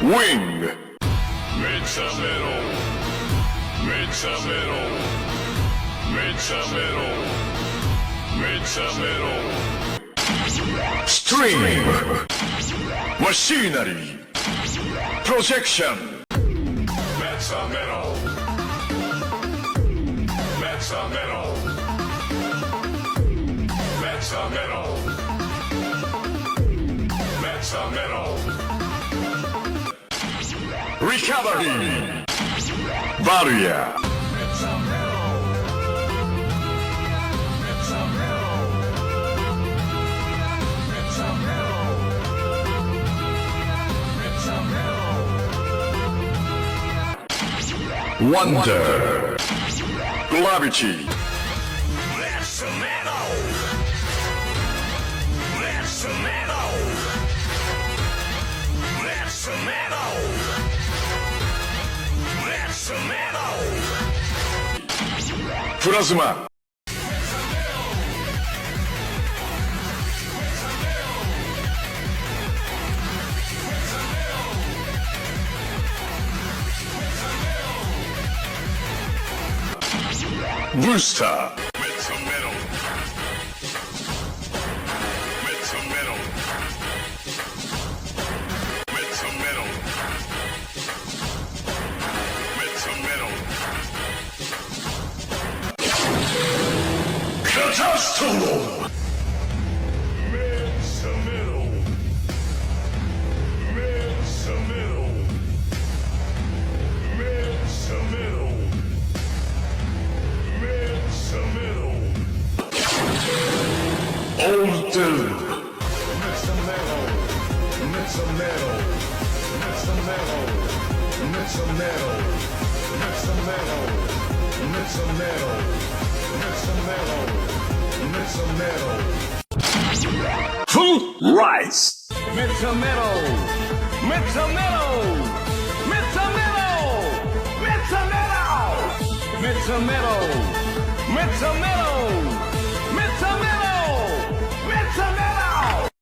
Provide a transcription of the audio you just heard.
Wing. Mecha metal. Mecha metal. Mecha metal. Mecha metal. Stream. Machinery. Projection. Mecha metal. Mecha metal. Mecha metal. Mecha metal. Recovery. Barrier. Mecha metal. Mecha metal. Mecha metal. Mecha metal. Wonder. Gravity. Mecha metal. Mecha metal. Mecha metal. Mecha metal. Plasma. Booster. Mecha metal. Mecha metal. Mecha metal. Mecha metal. Catastrophe. Mecha metal. Mecha metal. Mecha metal. Mecha metal. Alter. Mecha metal. Mecha metal. Mecha metal. Mecha metal. Mecha metal. Mecha metal. Mecha metal. Mecha metal. Full rise. Mecha metal. Mecha metal. Mecha metal. Mecha metal. Mecha metal. Mecha metal.